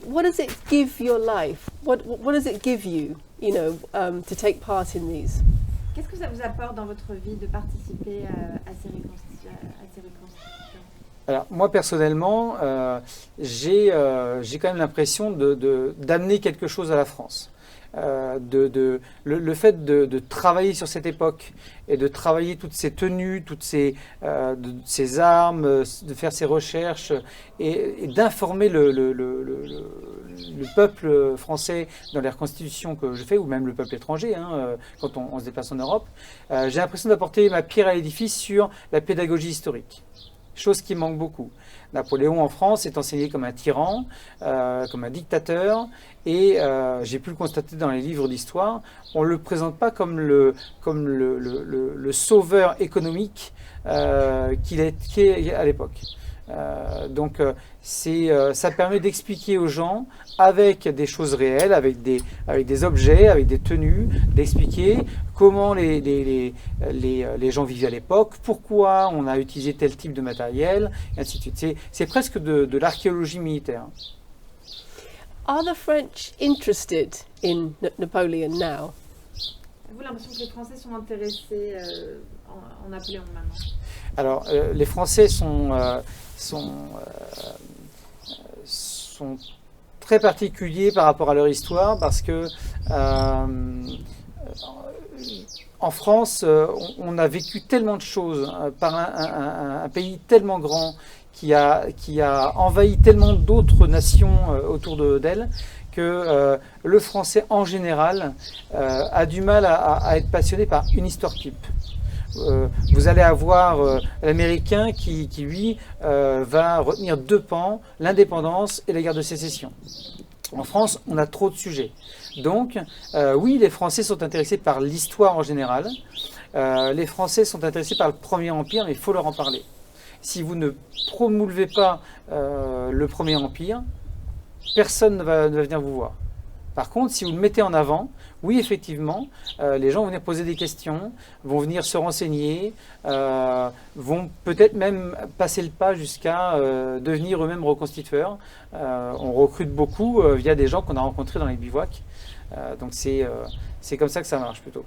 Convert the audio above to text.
what does it give your life? What does it give you, to take part in these? Qu'est-ce que ça vous apporte dans votre vie de participer à ces reconstitutions? Alors moi personnellement, j'ai quand même l'impression d'amener quelque chose à la France. Le fait de travailler sur cette époque et de travailler toutes ces tenues, toutes ces armes, de faire ces recherches et d'informer le peuple français dans les reconstitutions que je fais, ou même le peuple étranger, quand on se déplace en Europe, j'ai l'impression d'apporter ma pierre à l'édifice sur la pédagogie historique. Chose qui manque beaucoup. Napoléon en France est enseigné comme un tyran, comme un dictateur, et j'ai pu le constater dans les livres d'histoire, on ne le présente pas comme le sauveur économique qu'il est à l'époque. Donc ça permet d'expliquer aux gens avec des choses réelles, avec des objets, avec des tenues, d'expliquer comment les gens vivaient à l'époque, pourquoi on a utilisé tel type de matériel, et ainsi de suite. C'est presque de l'archéologie militaire. Are the French interested in Napoleon now? Avez-vous l'impression que les Français sont intéressés en Napoléon maintenant? Alors, les Français sont très particuliers par rapport à leur histoire parce que en France, on a vécu tellement de choses par un pays tellement grand qui a envahi tellement d'autres nations autour d'elle que le Français en général a du mal à être passionné par une histoire type. Vous allez avoir l'Américain qui lui, va retenir deux pans, l'indépendance et la guerre de sécession. En France, on a trop de sujets. Donc, oui, les Français sont intéressés par l'histoire en général. Les Français sont intéressés par le Premier Empire, mais il faut leur en parler. Si vous ne promouvez pas le Premier Empire, personne ne va venir vous voir. Par contre, si vous le mettez en avant, oui, effectivement, les gens vont venir poser des questions, vont venir se renseigner, vont peut-être même passer le pas jusqu'à devenir eux-mêmes reconstitueurs. On recrute beaucoup via des gens qu'on a rencontrés dans les bivouacs. Donc c'est comme ça que ça marche plutôt.